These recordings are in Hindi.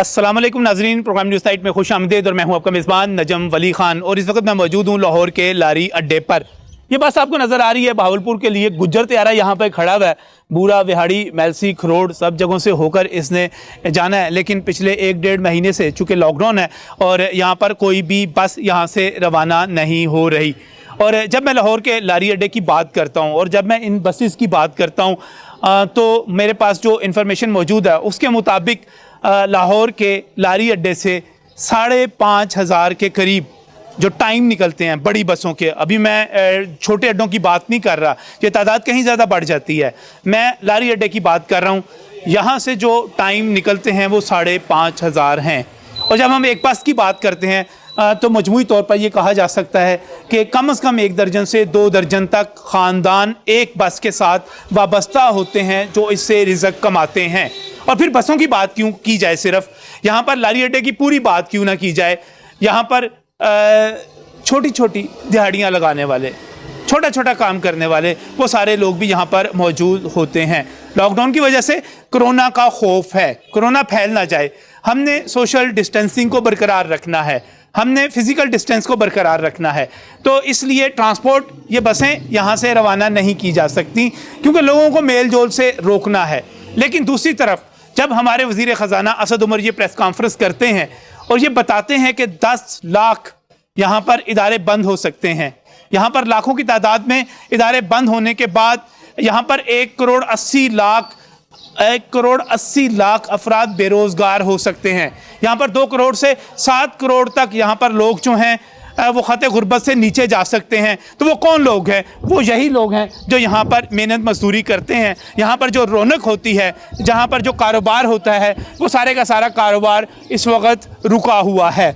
अस्सलाम वालेकुम नाजरीन, प्रोग्राम न्यूज़ नाइट में खुश आमदीद और मैं हूं आपका मेज़बान नजम वली खान। और इस वक्त मैं मौजूद हूं लाहौर के लारी अड्डे पर। ये बस आपको नज़र आ रही है बहावलपुर के लिए गुज्जर त्यारा यहाँ पर खड़ा हुआ है। बूरा, विहाड़ी, मैलसी, खरोड़ सब जगहों से होकर इसने जाना है, लेकिन पिछले 1-1.5 महीने से चूँकि लॉकडाउन है और यहाँ पर कोई भी बस यहाँ से रवाना नहीं हो रही। और जब मैं लाहौर के लारी अड्डे की बात करता हूँ और जब मैं इन बसेस की बात करता हूँ तो मेरे पास जो इन्फॉर्मेशन मौजूद है उसके मुताबिक लाहौर के लारी अड्डे से 5,500 के करीब जो टाइम निकलते हैं बड़ी बसों के। अभी मैं छोटे अड्डों की बात नहीं कर रहा, ये तादाद कहीं ज़्यादा बढ़ जाती है। मैं लारी अड्डे की बात कर रहा हूँ। यहाँ से जो टाइम निकलते हैं वो 5,500 हैं। और जब हम एक बस की बात करते हैं तो मजमूई तौर पर यह कहा जा सकता है कि कम से कम 1 दर्जन से 2 दर्जन तक ख़ानदान एक बस के साथ वाबस्ता होते हैं जो इससे रिज़्क कमाते हैं। और फिर बसों की बात क्यों की जाए, सिर्फ यहाँ पर लारी अड्डे की पूरी बात क्यों ना की जाए। यहाँ पर छोटी छोटी दिहाड़ियाँ लगाने वाले, छोटा छोटा काम करने वाले, वो सारे लोग भी यहाँ पर मौजूद होते हैं। लॉकडाउन की वजह से कोरोना का खौफ है, कोरोना फैल ना जाए, हमने सोशल डिस्टेंसिंग को बरकरार रखना है, हमने फिज़िकल डिस्टेंस को बरकरार रखना है। तो इसलिए ट्रांसपोर्ट, ये बसें यहाँ से रवाना नहीं की जा सकती क्योंकि लोगों को मेल जोल से रोकना है। लेकिन दूसरी तरफ जब हमारे वज़ीर ख़ज़ाना असद उमर ये प्रेस कॉन्फ्रेंस करते हैं और ये बताते हैं कि 10 लाख यहाँ पर इदारे बंद हो सकते हैं, यहाँ पर लाखों की तादाद में इदारे बंद होने के बाद यहाँ पर 1 करोड़ 80 लाख अफराद बेरोज़गार हो सकते हैं। यहाँ पर 2 करोड़ से 7 करोड़ तक यहाँ पर लोग जो हैं वो ख़त गुर्बत से नीचे जा सकते हैं। तो वो कौन लोग हैं? वो यही लोग हैं जो यहाँ पर मेहनत मजदूरी करते हैं। यहाँ पर जो रौनक होती है, जहाँ पर जो कारोबार होता है, वो सारे का सारा कारोबार इस वक्त रुका हुआ है।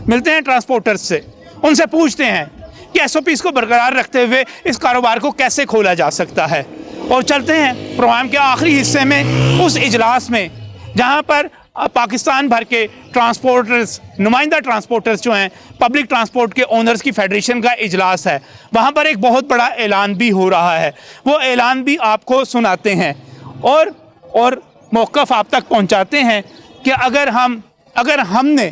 मिलते हैं ट्रांसपोर्टर्स से, उनसे पूछते हैं कि SOPs को बरकरार रखते हुए इस कारोबार को कैसे खोला जा सकता है। और चलते हैं प्रोग्राम के आखिरी हिस्से में उस इजलास में जहाँ पर पाकिस्तान भर के ट्रांसपोर्टर्स, नुमाइंदा ट्रांसपोर्टर्स जो हैं, पब्लिक ट्रांसपोर्ट के ओनर्स की फेडरेशन का इजलास है। वहाँ पर एक बहुत बड़ा ऐलान भी हो रहा है, वो ऐलान भी आपको सुनाते हैं और मौक़िफ़ आप तक पहुँचाते हैं कि अगर हमने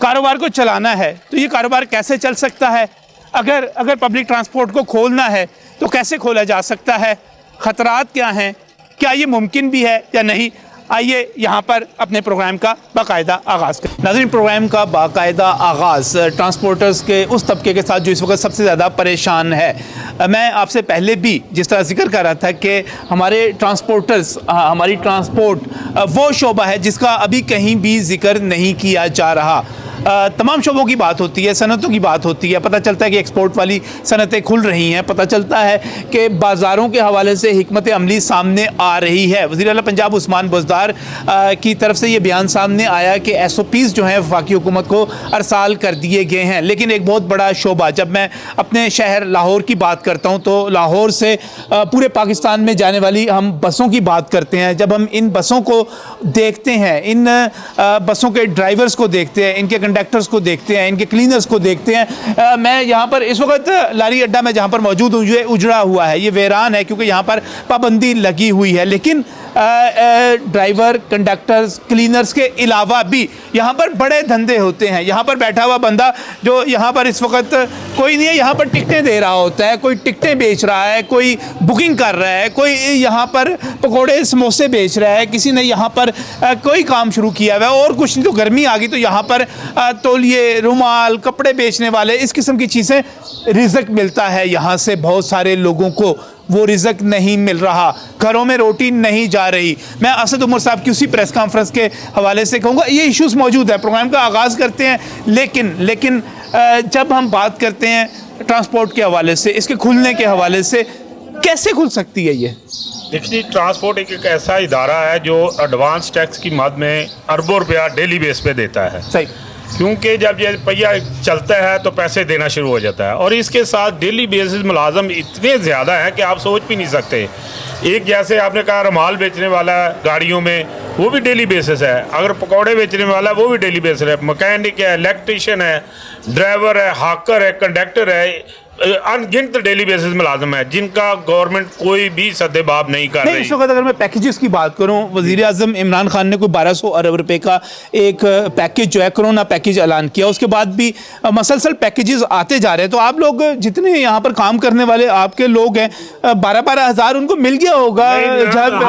कारोबार को चलाना है तो ये कारोबार कैसे चल सकता है, अगर पब्लिक ट्रांसपोर्ट को खोलना है तो कैसे खोला जा सकता है, ख़तरात क्या हैं, क्या ये मुमकिन भी है या नहीं। आइए यहाँ पर अपने प्रोग्राम का बाकायदा आगाज़ करें। नाज़रीन, प्रोग्राम का बाकायदा आगाज़ ट्रांसपोर्टर्स के उस तबके के साथ जो इस वक्त सबसे ज़्यादा परेशान है। मैं आपसे पहले भी जिस तरह जिक्र कर रहा था कि हमारे ट्रांसपोर्टर्स, हमारी ट्रांसपोर्ट वो शोबा है जिसका अभी कहीं भी जिक्र नहीं किया जा रहा। तमाम शोबों की बात होती है, सनतों की बात होती है, पता चलता है कि एक्सपोर्ट वाली सनतें खुल रही हैं, पता चलता है कि बाज़ारों के हवाले से हिकमत अमली सामने आ रही है। वज़ीर आला पंजाब उस्मान बुज़दार की तरफ से ये बयान सामने आया कि SOPs जो हैं वफाकी हुकूमत को अरसाल कर दिए गए हैं। लेकिन एक बहुत बड़ा शोबा, जब मैं अपने शहर लाहौर की बात करता हूँ तो लाहौर से पूरे पाकिस्तान में जाने वाली हम बसों की बात करते हैं। जब हम इन बसों को देखते हैं, इन बसों के ड्राइवर्स को देखते हैं, इनके कंडक्टर्स को देखते हैं, इनके क्लीनर्स को देखते हैं। मैं यहाँ पर इस वक्त लारी अड्डा में जहाँ पर मौजूद हूँ, ये उजड़ा हुआ है, ये वीरान है क्योंकि यहाँ पर पाबंदी लगी हुई है। लेकिन ड्राइवर, कंडक्टर्स, क्लीनर्स के अलावा भी यहाँ पर बड़े धंधे होते हैं। यहाँ पर बैठा हुआ बंदा जो यहाँ पर इस वक्त कोई नहीं है, यहाँ पर टिकटें दे रहा होता है, कोई टिकटें बेच रहा है, कोई बुकिंग कर रहा है, कोई यहाँ पर पकोड़े समोसे बेच रहा है, किसी ने यहाँ पर कोई काम शुरू किया हुआ है। और कुछ नहीं तो गर्मी आ गई तो यहाँ पर तौलिए, रुमाल, कपड़े बेचने वाले, इस किस्म की चीज़ें, रिज़्क मिलता है यहाँ से। बहुत सारे लोगों को वो रिज़्क नहीं मिल रहा, घरों में रोटी नहीं जा रही। मैं असद उमर साहब की उसी प्रेस कॉन्फ्रेंस के हवाले से कहूँगा, ये इश्यूज़ मौजूद है। प्रोग्राम का आगाज़ करते हैं, लेकिन जब हम बात करते हैं ट्रांसपोर्ट के हवाले से, इसके खुलने के हवाले से, कैसे खुल सकती है ये? देखिए, ट्रांसपोर्ट एक ऐसा इदारा है जो एडवांस टैक्स की मद में अरबों रुपया डेली बेस पे देता है। सही, क्योंकि जब ये पहिया चलता है तो पैसे देना शुरू हो जाता है। और इसके साथ डेली बेसिस मुलाजम इतने ज़्यादा हैं कि आप सोच भी नहीं सकते। एक जैसे आपने कहा रुमाल बेचने वाला गाड़ियों में, वो भी डेली बेसिस है। अगर पकौड़े बेचने वाला, वो भी डेली बेसिस है। मकैनिक है, इलेक्ट्रीशियन है, ड्राइवर है, हाकर है, कंडक्टर है, अनगिनत डेली बेसिस मुलाजम है जिनका गवर्नमेंट कोई भी सद्देबाब नहीं कर नहीं, रही। इस वक्त अगर मैं पैकेजेस की बात करूं, वजीर आजम इमरान खान ने कोई 1200 अरब रुपए का एक पैकेज जो है कोरोना पैकेज ऐलान किया, उसके बाद भी मसलसल पैकेजेस आते जा रहे हैं। तो आप लोग जितने यहाँ पर काम करने वाले आपके लोग हैं, 12-12 हज़ार उनको मिल गया होगा। जब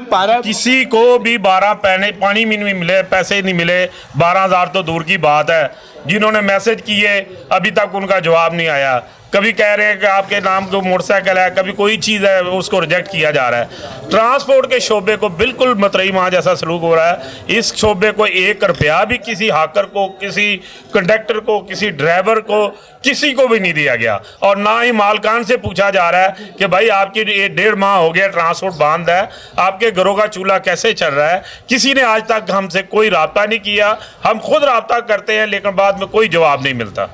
12 किसी को भी 12 पानी में नहीं मिले, पैसे नहीं मिले, 12,000 तो दूर की बात है। जिन्होंने मैसेज किए अभी तक उनका जवाब नहीं आया। कभी कह रहे हैं कि आपके नाम को मोटरसाइकिल है, कभी कोई चीज़ है, उसको रिजेक्ट किया जा रहा है। ट्रांसपोर्ट के शोबे को बिल्कुल मतरई माँ जैसा सलूक हो रहा है। इस शोबे को 1 रुपया भी किसी हाकर को, किसी कंडक्टर को, किसी ड्राइवर को, किसी को भी नहीं दिया गया। और ना ही मालकान से पूछा जा रहा है कि भाई आपकी 1.5 माह हो गया ट्रांसपोर्ट बंद है, आपके घरों का चूल्हा कैसे चल रहा है। किसी ने आज तक हमसे कोई राब्ता नहीं किया। हम खुद राब्ता करते हैं लेकिन बाद में कोई जवाब नहीं मिलता।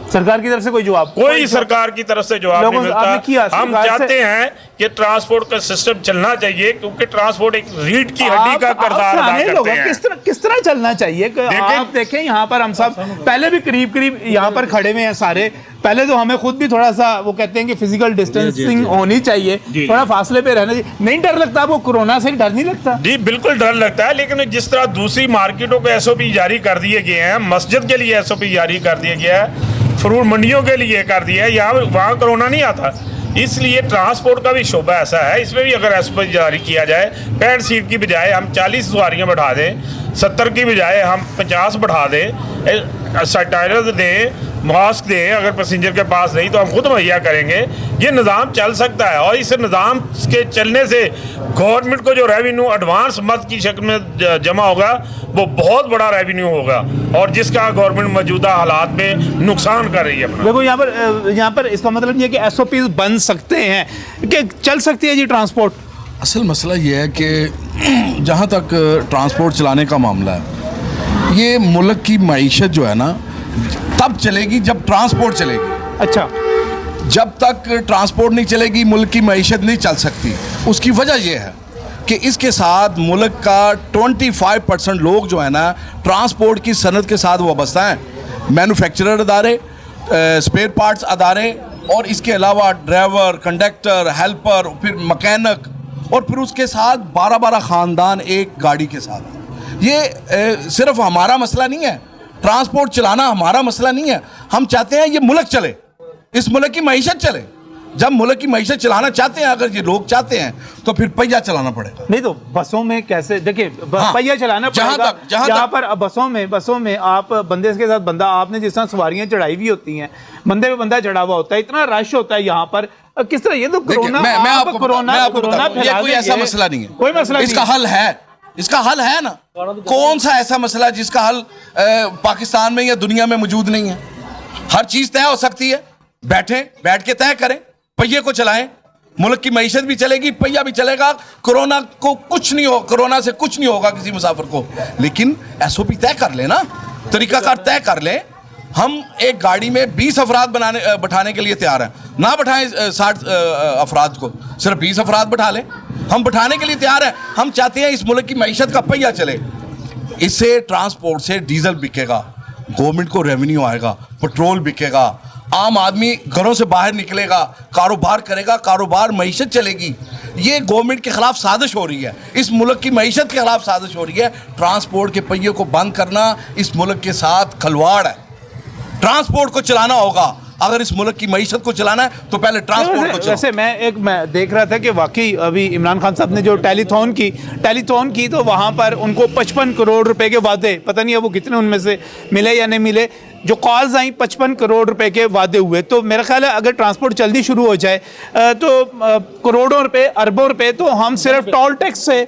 सरकार की तरफ से कोई जवाब, कोई सरकार की तरफ से जवाब नहीं मिलता। हम चाहते हैं कि ट्रांसपोर्ट का सिस्टम चलना चाहिए, क्योंकि ट्रांसपोर्ट एक रीढ़ की हड्डी का किरदार अदा करते हैं। किस तरह चलना चाहिए आप देखें, यहाँ पर हम सब पहले भी करीब यहाँ पर खड़े हुए हैं सारे। पहले तो हमें खुद भी थोड़ा सा वो कहते हैं कि फिजिकल डिस्टेंसिंग होनी चाहिए, थोड़ा फासले पे रहना चाहिए। नहीं डर लगता आपको? कोरोना से डर नहीं लगता? जी बिल्कुल डर लगता है, लेकिन जिस तरह दूसरी मार्केटों को SOP जारी कर दिए गए हैं, मस्जिद के लिए SOP जारी कर दिया गया है, फ्रूट मंडियों के लिए कर दिया है, यहाँ वहाँ कोरोना नहीं आता। इसलिए ट्रांसपोर्ट का भी शोबा ऐसा है, इसमें भी अगर SOP जारी किया जाए, 65 सीट की बजाय हम 40 सवारियाँ बढ़ा दें, 70 की बजाय हम 50 बढ़ा दें, सैनिटाइजर दें, मास्क दें, अगर पैसेंजर के पास नहीं तो हम खुद मुहैया करेंगे। ये निज़ाम चल सकता है और इस निज़ाम के चलने से गवर्नमेंट को जो रेवेन्यू एडवांस मद की शक्ल में जमा होगा वो बहुत बड़ा रेवेन्यू होगा, और जिसका गवर्नमेंट मौजूदा हालात में नुकसान कर रही है अपना। देखो यहाँ पर इसका मतलब ये कि SOPs बन सकते हैं, कि चल सकती है जी ट्रांसपोर्ट। असल मसला ये है कि जहाँ तक ट्रांसपोर्ट चलाने का मामला है, ये मुल्क की मईशत जो है ना तब चलेगी जब ट्रांसपोर्ट चलेगी। अच्छा, जब तक ट्रांसपोर्ट नहीं चलेगी मुल्क की मईशत नहीं चल सकती। उसकी वजह यह है कि इसके साथ मुल्क का 25% लोग जो है ना ट्रांसपोर्ट की सनत के साथ वाबस्ता हैं। मैन्युफैक्चरर अदारे, स्पेयर पार्ट्स अदारे, और इसके अलावा ड्राइवर, कंडक्टर, हेल्पर, फिर मकैनिक, और फिर उसके साथ 12-12 ख़ानदान एक गाड़ी के साथ। ये सिर्फ हमारा मसला नहीं है, ट्रांसपोर्ट चलाना हमारा मसला नहीं है। हम चाहते हैं ये मुल्क चले, इस मुल्क की मईशत चले। जब मुल्क की मईशत चलाना चाहते हैं, अगर ये लोग चाहते हैं, तो फिर पहिया चलाना पड़ेगा। नहीं तो बसों में कैसे, देखिए पहिया चलाना पड़ेगा। जहाँ पर बसों में आप बंदे के साथ बंदा, आपने जिस तरह सवारियां चढ़ाई हुई होती हैं, बंदे पे बंदा चढ़ा हुआ होता है, इतना रश होता है यहाँ पर, किस तरह? ये तो कोरोना, मैं आपको ये कोई ऐसा मसला नहीं है, कोई मसला इसका हल है। इसका हल है ना, कौन सा ऐसा मसला जिसका हल पाकिस्तान में या दुनिया में मौजूद नहीं है? हर चीज तय हो सकती है, बैठ के तय करें, पहिए को चलाएं, मुल्क की मईशत भी चलेगी, पहिया भी चलेगा। कोरोना को कुछ नहीं हो, कोरोना से कुछ नहीं होगा किसी मुसाफिर को, लेकिन SOP तय कर लें ना, तरीकाकार तय कर लें। हम एक गाड़ी में 20 अफराद बैठाने के लिए तैयार हैं, ना बैठाएं 60 अफराद को, सिर्फ 20 अफराद बैठा लें। हम बैठाने के लिए तैयार हैं। हम चाहते हैं इस मुल्क की मईशत का पहिया चले। इससे ट्रांसपोर्ट से डीजल बिकेगा, गवर्नमेंट को रेवेन्यू आएगा, पेट्रोल बिकेगा, आम आदमी घरों से बाहर निकलेगा, कारोबार करेगा, कारोबार मईशत चलेगी। ये गवर्नमेंट के खिलाफ साजिश हो रही है, इस मुल्क की मईशत के खिलाफ साजिश हो रही है। ट्रांसपोर्ट के पहिए को बंद करना इस मुल्क के साथ खलवाड़ है। ट्रांसपोर्ट को चलाना होगा, अगर इस मुल्क की मईशत को चलाना है तो पहले ट्रांसपोर्ट को चलाओ। वैसे मैं देख रहा था कि वाकई अभी इमरान खान साहब ने जो टेलीथॉन की तो वहाँ पर उनको 55 करोड़ रुपए के वादे, पता नहीं है वो कितने उनमें से मिले या नहीं मिले, जो कॉल्स आई 55 करोड़ रुपए के वादे हुए। तो मेरा ख्याल है अगर ट्रांसपोर्ट जल्दी शुरू हो जाए तो करोड़ों रुपए, अरबों रुपए तो हम सिर्फ टोल टैक्स से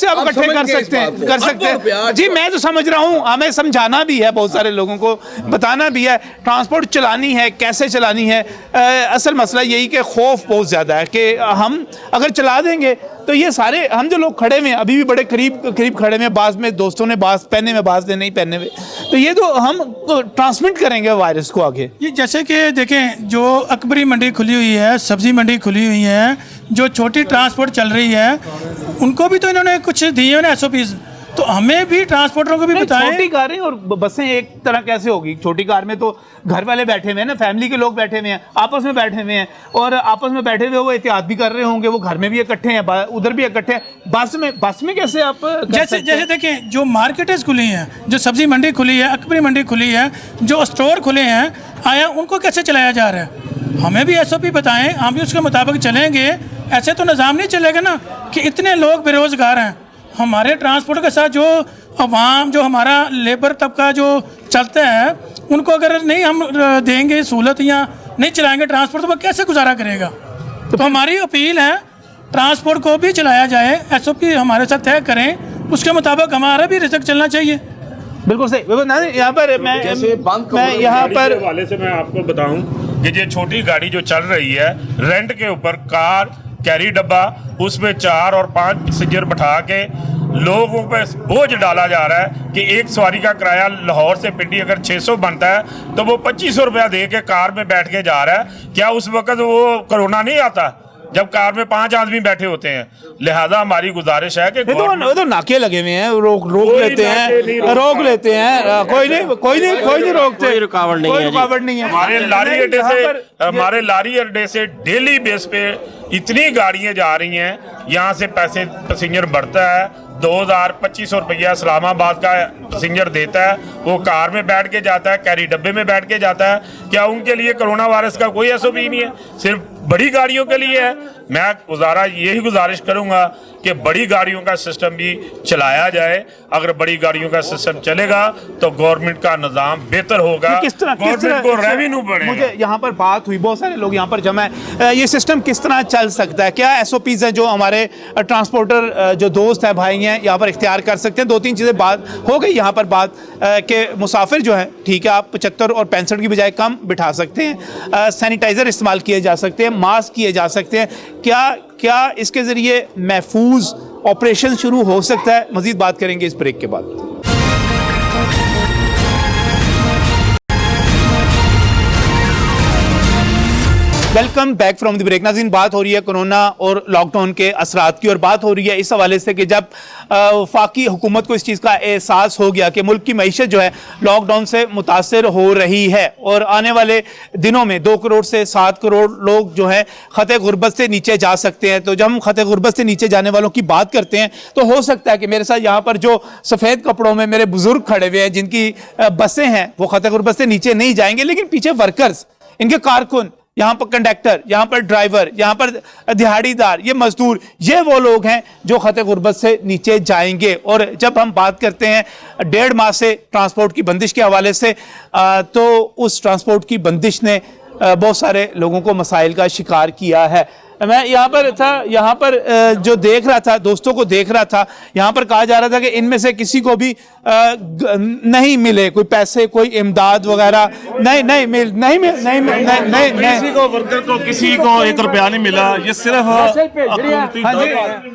अब इकट्ठे कर सकते हैं। जी मैं तो समझ रहा हूँ, हमें समझाना भी है, बहुत सारे लोगों को बताना भी है ट्रांसपोर्ट चलानी है, कैसे चलानी है। असल मसला यही कि खौफ बहुत ज़्यादा है कि हम अगर चला देंगे तो ये सारे हम जो लोग खड़े हुए हैं अभी भी बड़े करीब खड़े हुए हैं, बाज़ में दोस्तों ने बाज़ पहने में, बाज़ ने नहीं पहने हुए, तो ये तो हम ट्रांसमिट करेंगे वायरस को आगे। ये जैसे कि देखें, जो अकबरी मंडी खुली हुई है, सब्ज़ी मंडी खुली हुई है, जो छोटी ट्रांसपोर्ट चल रही है, उनको भी तो इन्होंने कुछ दिए हैं ना SOPs, तो तो हमें भी ट्रांसपोर्टरों को भी नहीं, बताएं। छोटी कारें और बसें एक तरह कैसे होगी? छोटी कार में तो घर वाले बैठे हुए हैं ना, फैमिली के लोग बैठे हुए हैं, आपस में बैठे हुए हैं, और आपस में बैठे हुए वो एहतियात भी कर रहे होंगे, वो घर में भी इकट्ठे हैं, उधर भी इकट्ठे हैं, बस में कैसे आप कर जैसे सकते जैसे हैं? देखिए, जो मार्केटें खुली हैं, जो सब्जी मंडी खुली है, अकबरी मंडी खुली है, जो स्टोर खुले हैं आया, उनको कैसे चलाया जा रहा है? हमें भी SOP बताएं, हम भी उसके मुताबिक चलेंगे। ऐसे तो निज़ाम नहीं चलेगा ना कि इतने लोग बेरोज़गार हैं। हमारे ट्रांसपोर्ट के साथ जो अवाम, जो हमारा लेबर तबका जो चलता है, उनको अगर नहीं हम देंगे सहूलत या नहीं चलाएंगे ट्रांसपोर्ट, तो वो कैसे गुजारा करेगा? तो हमारी अपील है, ट्रांसपोर्ट को भी चलाया जाए, SOP हमारे साथ तय करें, उसके मुताबिक हमारा भी रिजल्ट चलना चाहिए। बिल्कुल सही। बिल्कुल ना, यहाँ पर मैं यहाँ गाड़ी पर के हवाले से मैं आपको बताऊं कि ये छोटी गाड़ी जो चल रही है, रेंट के ऊपर कार, कैरी डब्बा, उसमें 4 और 5 पैसेंजर बैठा के लोगों पे बोझ डाला जा रहा है कि एक सवारी का किराया लाहौर से पिंडी अगर 600 बनता है तो वो 2500 रुपया दे के कार में बैठ के जा रहा है। क्या उस वक्त वो कोरोना नहीं आता जब कार में 5 आदमी बैठे होते हैं? लिहाजा हमारी गुजारिश है कि तो नाके लगे हुए हैं, रोक कोई लेते नाके हैं, नहीं रोकते। रोक लेते हैं, कोई नहीं रोकते, कोई रुकावट नहीं है जी। रुकावट नहीं है। हमारे लारी नहीं, अड्डे यहाँ से पर हमारे लारी अड्डे से डेली बेस पे इतनी गाड़ियां जा रही हैं, यहाँ से पैसेंजर बढ़ता है, 2,000-2,500 रुपया इस्लामाबाद का पैसेंजर देता है, वो कार में बैठ के जाता है, कैरी डब्बे में बैठ के जाता है। क्या उनके लिए कोरोना वायरस का कोई SOP नहीं है? सिर्फ बड़ी गाड़ियों के लिए है। मैं यही गुजारिश करूंगा कि बड़ी गाड़ियों का सिस्टम भी चलाया जाए। अगर बड़ी गाड़ियों का सिस्टम चलेगा तो गवर्नमेंट का निज़ाम बेहतर होगा, गवर्नमेंट को रेवेन्यू बढ़ेगा। मुझे यहाँ पर बात हुई, बहुत सारे लोग यहाँ पर जमा है, ये सिस्टम किस तरह चल सकता है? क्या SOPs हैं जो हमारे ट्रांसपोर्टर जो दोस्त हैं, भाई हैं, यहाँ पर इख्तियार कर सकते हैं? 2-3 चीज़ें बात हो गई यहाँ पर बात कि मुसाफिर जो है, ठीक है, आप 75 और 65 की बजाय कम बिठा सकते हैं, सैनिटाइज़र इस्तेमाल किए जा सकते हैं, मास्क किए जा सकते हैं। क्या इसके ज़रिए महफूज ऑपरेशन शुरू हो सकता है? मज़ीद बात करेंगे इस ब्रेक के बाद। Welcome back from the break. नाज़रीन, बात हो रही है कोरोना और लॉकडाउन के असरात की, और बात हो रही है इस हवाले से कि जब वफाकी हुकूमत को इस चीज़ का एहसास हो गया कि मुल्क की मईशत जो है लॉकडाउन से मुतासर हो रही है, और आने वाले दिनों में 2 करोड़ से 7 करोड़ लोग जो हैं ख़ते गुर्बत से नीचे जा सकते हैं। तो जब हम ख़ते गुर्बत से नीचे जाने वालों की बात करते हैं तो हो सकता है कि मेरे साथ यहाँ पर जो सफ़ेद कपड़ों में मेरे बुजुर्ग खड़े हुए हैं, जिनकी बसें हैं, वो ख़ते गुर्बत से नीचे नहीं जाएंगे, लेकिन पीछे वर्कर्स, इनके कारकुन, यहाँ पर कंडक्टर, यहाँ पर ड्राइवर, यहाँ पर दिहाड़ीदार, ये मजदूर, ये वो लोग हैं जो ख़ते गुर्बत से नीचे जाएंगे। और जब हम बात करते हैं 1.5 माह से ट्रांसपोर्ट की बंदिश के हवाले से, तो उस ट्रांसपोर्ट की बंदिश ने बहुत सारे लोगों को मसाइल का शिकार किया है। मैं यहाँ पर था, यहाँ पर जो देख रहा था, दोस्तों को देख रहा था, यहाँ पर कहा जा रहा था कि इनमें से किसी को भी नहीं मिले कोई पैसे, कोई इमदाद वगैरह नहीं मिल किसी को वर्कर को किसी को 1 रुपया नहीं मिला। ये सिर्फ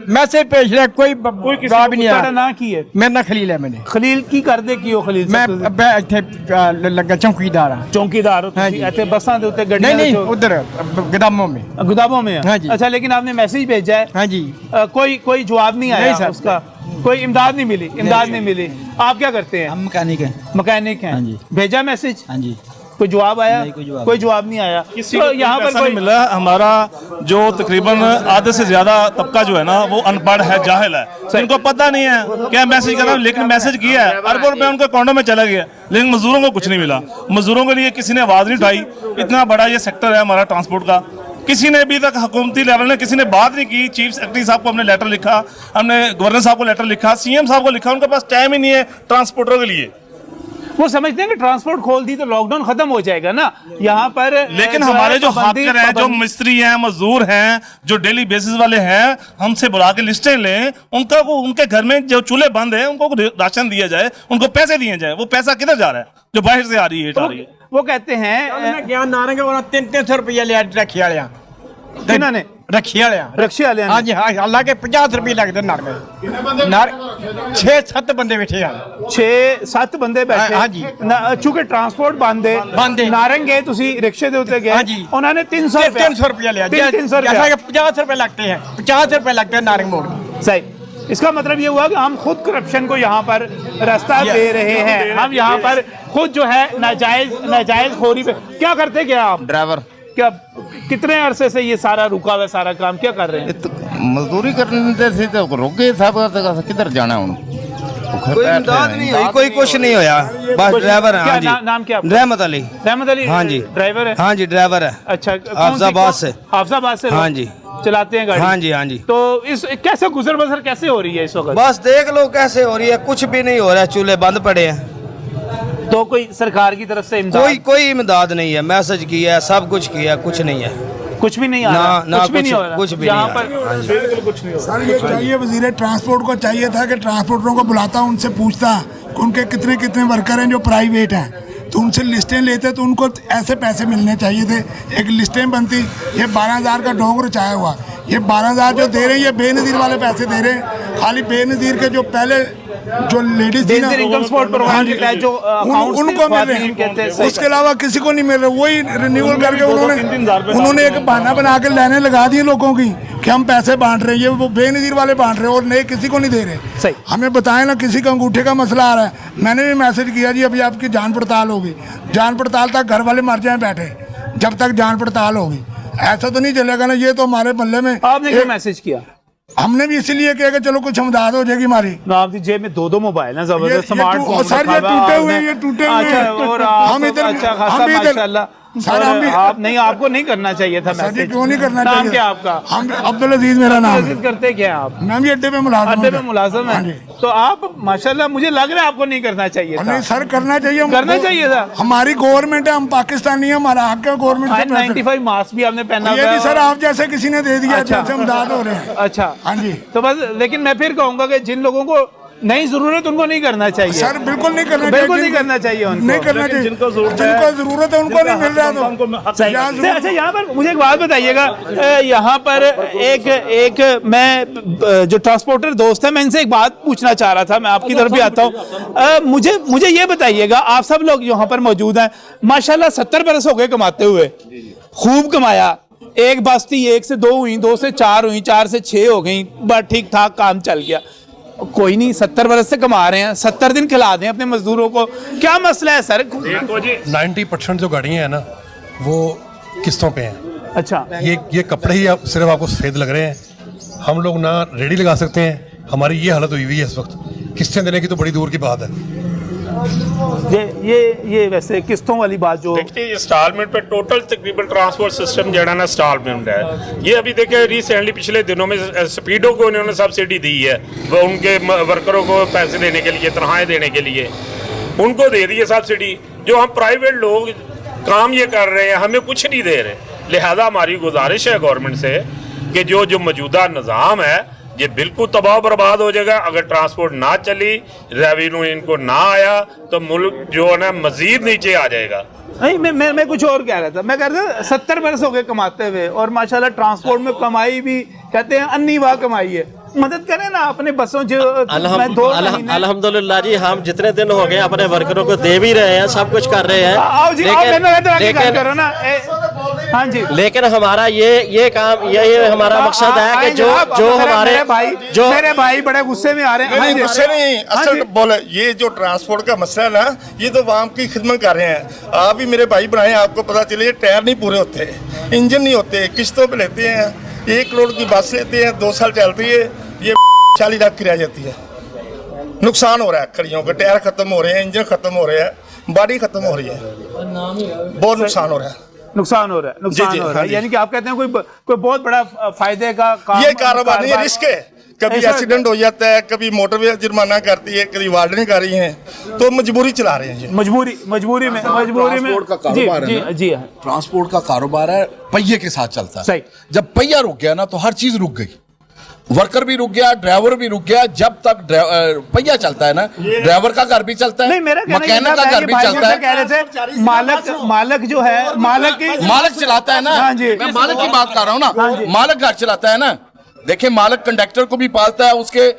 मैसेज भेज रहा, कोई जवाब नहीं ਤੁਹਾਡਾ आया। ਨਾਂ ਕੀ ਹੈ? मेरा ना खलील है। मैंने ਖਲੀਲ ਕੀ ਕਰਦੇ ਕੀ ਹੋ ਖਲੀਲ मैं ਸਾਹਿਬ? मैं इत्थे लगा चौकीदार हाँ। चौकीदार हो हाँ ਤੁਸੀਂ? जी। ਇੱਥੇ ਬੱਸਾਂ ਦੇ ਉੱਤੇ नहीं ਗੱਡੀਆਂ नहीं ਦੇ ਉੱਤੇ उधर गोदामों में। गोदामों में है? हाँ जी। अच्छा, लेकिन आपने मैसेज भेजा है, हाँ जी। कोई जवाब नहीं आया नहीं सर। उसका, कोई इमदाद नहीं मिली, इमदाद नहीं मिली। आप क्या करते हैं? हम मैकेनिक हैं। मैकेनिक हैं। हाँ जी। भेजा मैसेज, हाँ जी। कोई जवाब आया? नहीं, कोई जवाब नहीं आया। किसी तो को यहाँ पर पैसा कोई नहीं मिला। हमारा जो तकरीबन आधे से ज्यादा तबका जो है ना, वो अनपढ़ है, जाहिल है, इनको पता नहीं है क्या मैसेज करना। लेकिन मैसेज किया है, अरबों रुपए उनके अकाउंट में चला गया, लेकिन मजदूरों को कुछ नहीं मिला। मजदूरों के लिए किसी ने आवाज नहीं उठाई। इतना बड़ा ये सेक्टर है हमारा ट्रांसपोर्ट का, किसी ने अभी तक हुकूमती लेवल में किसी ने बात नहीं की। चीफ सेक्रेटरी साहब को हमने लेटर लिखा, हमने गवर्नर साहब को लेटर लिखा, CM साहब को लिखा, उनके पास टाइम ही नहीं है ट्रांसपोर्टरों के लिए। वो समझते हैं कि ट्रांसपोर्ट खोल दी तो लॉकडाउन खत्म हो जाएगा ना यहाँ पर। लेकिन हमारे जो हाथकर हैं, जो मिस्त्री हैं, मजदूर हैं, जो डेली बेसिस वाले हैं, हमसे बुला के लिस्टें लें, उनका को उनके घर में जो चूल्हे बंद हैं उनको राशन दिया जाए, उनको पैसे दिए जाए। वो पैसा किधर जा रहा है जो बाहर से आ रही है, आ रही है? वो कहते हैं ज्ञान नारंग 300 रुपया लिया रखी वाले किन्होंने? रखी वाले रक्शे वाले हाँ जी। हाँ, अल्लाह के 50 रुपये लगते नार 6-7 बंदे बैठे हैं। 6-7 बंदे बैठे। हाँ जी। चूंकि ट्रांसपोर्ट बंद है, नारंग गए, तुसी रिक्शे दे उत्ते गए, हाँ जी। उन्होंने 300 रुपया लिया। 300 जैसा कि 50 रुपये लगते हैं, 50 रुपये लगते हैं नारंग मोड़ के। सही। इसका मतलब ये हुआ कि हम खुद करप्शन को यहाँ पर रास्ता दे रहे हैं, हम यहाँ पर खुद जो है नाजायज खोरी पे। क्या करते क्या आप? ड्राइवर। क्या कितने अरसे से ये सारा रुका हुआ सारा काम क्या कर रहे हैं? मजदूरी करने से तो रुक गए सब, किधर जाना हूँ? कोई इमदाद नहीं हुई, कोई कुछ नहीं होया, बस ड्राइवर है। क्या हाँ जी। नाम क्या आपका? रहमत अली। रहमत अली। हाँ जी। ड्राइवर है? हाँ जी ड्राइवर है। अच्छा, हाफिजाबाद से। हाफिजाबाद से? हाँ जी। चलाते हैं गाड़ी? हाँ जी हाँ जी। तो इस कैसे गुजर बसर कैसे हो रही है इस वक्त? बस देख लो कैसे हो रही है, कुछ भी नहीं हो रहा है, चूल्हे बंद पड़े हैं। तो कोई सरकार की तरफ से इमदाद? कोई इमदाद नहीं है, मैसेज किया है, सब कुछ किया है, कुछ नहीं है, कुछ भी नहीं आ रहा? ना कुछ भी नहीं हो रहा? कुछ भी यहाँ नहीं पर आ रहा। बिल्कुल कुछ नहीं हो रहा। सर ये चाहिए, वजीर ट्रांसपोर्ट को चाहिए था कि ट्रांसपोर्टरों को बुलाता, उनसे पूछता कि उनके कितने कितने वर्कर हैं जो प्राइवेट हैं, तो उनसे लिस्टें लेते तो उनको ऐसे पैसे मिलने चाहिए थे, एक लिस्टें बनती। ये 12,000 का ढोंग रचाया हुआ, ये 12,000 जो दे रहे हैं ये बेनज़ीर वाले पैसे दे रहे हैं, खाली बेनज़ीर के जो पहले जो लेडीज थी ना, इनकम सपोर्ट प्रोग्राम के तहत जो उनको मिल रहे हैं, उसके अलावा किसी को नहीं मिल रहे। वही रिन्यूअल करके उन्होंने एक बहाना बना के लाइनें लगा दी लोगों की कि हम पैसे बांट रहे हैं, ये वो बेनज़ीर वाले बांट रहे हैं और नए किसी को नहीं दे रहे। हमें बताएं ना, किसी का अंगूठे का मसला आ रहा है, मैंने भी मैसेज किया जी अभी आपकी जांच पड़ताल होगी, जांच पड़ताल तक घर वाले मर जाए बैठे जब तक जांच पड़ताल होगी, ऐसा तो नहीं चलेगा ना। ये तो हमारे मोहल्ले में आपने क्या मैसेज किया? हमने भी इसीलिए किया कि चलो कुछ मदद हो जाएगी हमारी। आपकी जेब में दो मोबाइल हैं, जबरदस्त स्मार्टफोन। सर ये टूटे हुए, ये टूटे हुए। अच्छा, और हम इधर अच्छा खासा माशाल्लाह। सर हम भी आप नहीं, आपको नहीं करना चाहिए था मैसेज। क्यों नहीं करना चाहिए? नाम क्या आपका? हम अब्दुल अजीज मेरा नाम है। करते क्या आप? मैं भी अड्डे पे मुलाजिम। अड्डे पे मुलाजिम है? तो आप माशाल्लाह, मुझे लग रहा है आपको नहीं करना चाहिए था। नहीं सर करना चाहिए, करना चाहिए था। हमारी गवर्नमेंट है, हम पाकिस्तानी है, हमारा हक है गवर्नमेंट। 95 मास्क भी आपने पहना ये भी सर आप जैसे किसी ने दे दिया, अच्छा। जैसे इमदाद हो रहे हैं। अच्छा हाँ जी। तो बस, लेकिन मैं फिर कहूंगा कि जिन लोगों को नहीं जरूरत उनको नहीं करना चाहिए। सर बिल्कुल नहीं करना चाहिए, बिल्कुल नहीं करना चाहिए उनको। नहीं करना चाहिए। जिनको जरूरत है उनको नहीं मिल रहा तो। अच्छा, यहाँ पर मुझे एक बात बताइएगा, यहाँ पर एक मैं जो ट्रांसपोर्टर दोस्त है, मैं इनसे एक बात पूछना चाह रहा था, मैं आपकी तरफ भी आता हूँ। मुझे ये बताइएगा, आप सब लोग यहाँ पर मौजूद हैं, माशाल्लाह 70 बरस हो गए कमाते हुए, खूब कमाया। एक बस थी, 1 से 2 हुई, 2 से 4 हुई, 4 से 6 हो गई, बस ठीक ठाक काम चल गया। कोई नहीं, 70 बरस से कमा रहे हैं, 70 दिन खिला दें अपने मजदूरों को, क्या मसला है सर? 90% जो गाड़ियाँ हैं ना वो किस्तों पे हैं। अच्छा, ये कपड़े ही सिर्फ आपको सफेद लग रहे हैं, हम लोग ना रेडी लगा सकते हैं, हमारी ये हालत हुई हुई है इस वक्त। किस्तें देने की तो बड़ी दूर की बात है। ये वैसे किस्तों वाली बात जो देखिए, इंस्टॉलमेंट पे टोटल तकरीबन ट्रांसपोर्ट सिस्टम जो है ना इंस्टॉलमेंट है। ये अभी देखिए रिसेंटली पिछले दिनों में स्पीडो को उन्होंने सब्सिडी दी है, वो उनके वर्करों को पैसे देने के लिए, तनख्वाहें देने के लिए उनको दे दी है सब्सिडी। जो हम प्राइवेट लोग काम ये कर रहे हैं, हमें कुछ नहीं दे रहे। लिहाजा हमारी गुजारिश है गवर्नमेंट से कि जो मौजूदा निज़ाम है ये बिल्कुल तबाह बर्बाद हो जाएगा। अगर ट्रांसपोर्ट ना चली, रेवेन्यू इनको ना आया, तो मुल्क जो है ना मजीद नीचे आ जाएगा। नहीं, मैं कुछ और कह रहा था। मैं कह रहा था 70 बरस हो गए कमाते हुए, और माशाल्लाह ट्रांसपोर्ट में कमाई भी कहते हैं अन्नी वाह कमाई है। मदद करें ना अपने बसों जो अल्हम्दुलिल्लाह जी, हम जितने दिन हो गए अपने वर्करों को दे भी रहे हैं, सब कुछ कर रहे हैं। आओ जी, लेकिन करो ना। हाँ जी, लेकिन हमारा ये काम, ये हमारा मकसद है कि जो हमारे मेरे भाई बड़े गुस्से में आ रहे हैं। नहीं गुस्से नहीं, असल बोले ये जो ट्रांसपोर्ट का मसला है ना, ये तो आवाम की खिदमत कर रहे हैं। आप भी मेरे भाई बनाए, आपको पता चले ये टायर नहीं पूरे होते, इंजन नहीं होते, किस्तों पे लेते हैं, 1 करोड़ की बस लेते हैं, 2 साल चलती है, ये 40 लाख किराया जाती है। नुकसान हो रहा है, खड़ियों के टायर खत्म हो रहे हैं, इंजन खत्म हो रहे हैं, बॉडी खत्म हो रही है, बहुत नुकसान हो रहा है। नुकसान हो रहा है, यानी कि आप कहते हैं कोई बहुत बड़ा फायदे का काम, ये कारोबार नहीं है, रिस्क है। कभी एक्सीडेंट हो जाता है, कभी मोटरवे जुर्माना करती है, कभी वार्डनिंग कर रही है, तो मजबूरी चला रहे हैं। मजबूरी में ट्रांसपोर्ट का कारोबार है ना, जी ट्रांसपोर्ट का कारोबार है, पहिए के साथ चलता है। सही। जब पहिया रुक गया ना तो हर चीज रुक गई, वर्कर भी रुक गया, ड्राइवर भी रुक गया। जब तक पहिया चलता है ना, ड्राइवर का घर भी चलता है, मैकेनिक का घर भी चलता है। कह रहे थे मालक जो है, मालक चलाता है ना। मैं मालक की बात कर रहा हूँ ना, मालक घर चलाता है ना। देखिए, मालक कंडक्टर को भी पालता है, उसके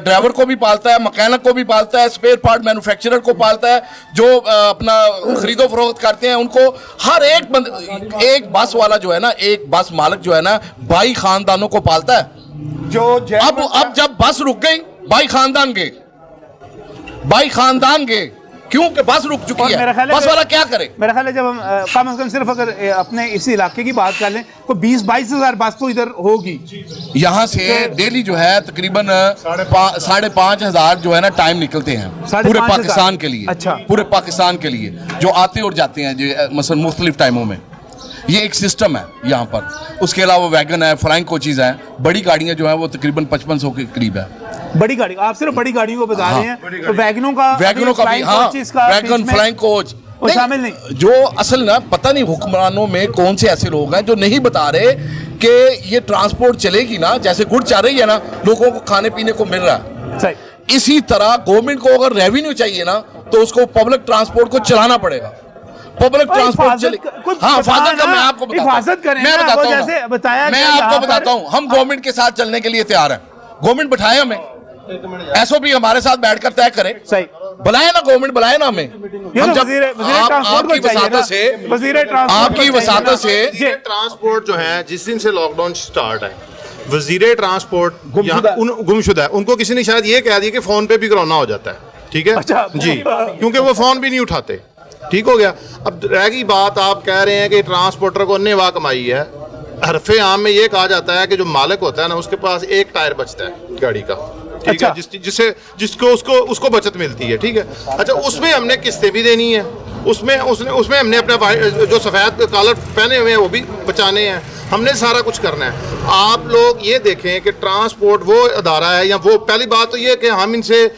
ड्राइवर को भी पालता है, मैकेनिक को भी पालता है, स्पेयर पार्ट मैन्युफैक्चरर को पालता है, जो अपना खरीदो फरोख्त करते हैं उनको। हर एक बस वाला जो है ना, एक बस मालक जो है ना, 22 खानदानों को पालता है। अब जब बस रुक गई, भाई खानदान गए क्यों कि बस रुक चुकी है, बस वाला क्या करे? मेरा ख्याल है जब हम कम से कम सिर्फ अगर अपने इस इलाके की बात कर लें तो 20-22 हज़ार बस तो इधर होगी। यहाँ से डेली जो है तकरीबन 5,500 जो है ना टाइम निकलते हैं पूरे पाकिस्तान के लिए। अच्छा, पूरे पाकिस्तान के लिए जो आते और जाते हैं जो मसलन मुख्तलिफ टाइमों में, ये एक सिस्टम है यहाँ पर। उसके अलावा वैगन है, फ्लाइंग कोचेज हैं, बड़ी गाड़ियाँ जो हैं वो तकरीबन 5500 के करीब है। बड़ी गाड़ी, आप सिर्फ बड़ी गाड़ियों को बता रहे हैं, तो वैगनों का भी, हाँ, वैगन फ्लाइंग कोच शामिल नहीं। जो असल ना पता नहीं हुक्मरानों में कौन से ऐसे लोग हैं जो नहीं बता रहे कि ये ट्रांसपोर्ट चलेगी ना, जैसे गुड़ चल रही है ना, लोगों को खाने पीने को मिल रहा है। सही। इसी तरह गवर्नमेंट को अगर रेवेन्यू चाहिए ना तो उसको पब्लिक ट्रांसपोर्ट को चलाना पड़ेगा। पब्लिक ट्रांसपोर्ट चले, हाँ, हिफाजत का मैं आपको बताता हूँ, मैं आपको बताता हूँ, हम गवर्नमेंट के साथ चलने के लिए तैयार हैं। गवर्नमेंट बैठाए हमें, एसओपी हमारे साथ बैठकर तय करे। सही, बुलाए ना गवर्नमेंट, बुलाए ना हमें। हम जब आपकी वसातत से ट्रांसपोर्ट जो है, जिस दिन से लॉकडाउन स्टार्ट है, वजीरे ट्रांसपोर्ट गुमशुदा है, उनको किसी ने शायद ये कह दिया कि फोन पे भी कोरोना हो जाता है, ठीक है जी, क्योंकि वो फोन भी नहीं उठाते। ठीक हो गया। अब रह गई बात, आप कह रहे हैं कि ट्रांसपोर्टर को अन्य वाह कमाई है। हरफे आम में ये कहा जाता है कि जो मालिक होता है ना, उसके पास एक टायर बचता है गाड़ी का, ठीक है, जिसको उसको बचत मिलती है, ठीक है। अच्छा, उसमें हमने किस्तें भी देनी है, उसमें हमने अपना जो सफ़ेद कॉलर पहने हुए हैं वो भी बचाने हैं, हमने सारा कुछ करना है। आप लोग ये देखें कि ट्रांसपोर्ट वो अदारा है, या वो पहली बात तो ये कि हम इनसे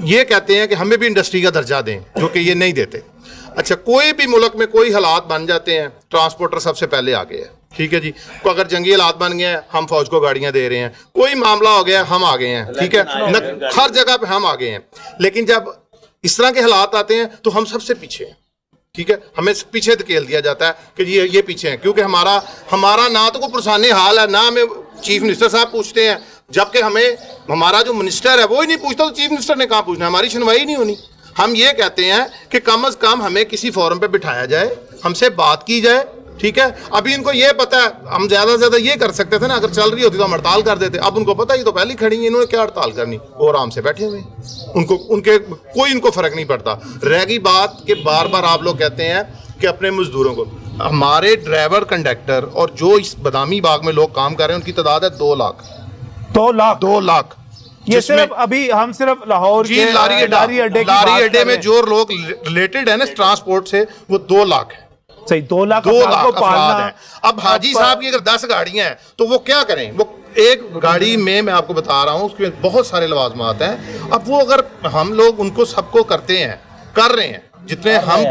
ये कहते हैं कि हमें भी इंडस्ट्री का दर्जा दें, जो कि ये नहीं देते। अच्छा, कोई भी मुल्क में कोई हालात बन जाते हैं, ट्रांसपोर्टर सबसे पहले आ गए हैं, ठीक है जी। को अगर जंगी हालात बन गए हैं, हम फौज को गाड़ियां दे रहे हैं, कोई मामला हो गया हम आ गए हैं, ठीक है, हर जगह पे हम आ गए हैं। लेकिन जब इस तरह के हालात आते हैं तो हम सबसे पीछे हैं, ठीक है, हमें पीछे धकेल दिया जाता है कि ये पीछे हैं, क्योंकि हमारा ना तो कोई पुरसाने हाल है, ना हमें चीफ मिनिस्टर साहब पूछते हैं, जबकि हमें हमारा जो मिनिस्टर है वो ही नहीं पूछता, तो चीफ मिनिस्टर ने कहाँ पूछना, हमारी सुनवाई नहीं होनी। हम ये कहते हैं कि कम अज़ कम हमें किसी फोरम पे बिठाया जाए, हमसे बात की जाए, ठीक है। अभी इनको ये पता है, हम ज़्यादा से ज़्यादा ये कर सकते थे ना, अगर चल रही होती तो हम हड़ताल कर देते। अब उनको पता ही तो पहले खड़ी है, इन्होंने क्या हड़ताल करनी, वो आराम से बैठे हुए, उनको फ़र्क नहीं पड़ता। रह गई बात कि बार बार आप लोग कहते हैं कि अपने मजदूरों को, हमारे ड्राइवर कंडक्टर और जो इस बदामी बाग में लोग काम कर रहे हैं उनकी तादाद है 2 लाख। 2 लाख ये सिर्फ अभी हम सिर्फ लाहौर के लारी अड्डे में जो लोग रिलेटेड है ना ट्रांसपोर्ट से, वो 2 लाख है। सही, 2 लाख अफराद हैं। अब हाजी साहब की अगर 10 गाड़ियां हैं तो वो क्या करें? वो एक गाड़ी में, मैं आपको बता रहा हूँ, उसमें बहुत सारे लवाजमात हैं। अब वो अगर हम लोग उनको सबको करते हैं, कर रहे हैं, जितने हम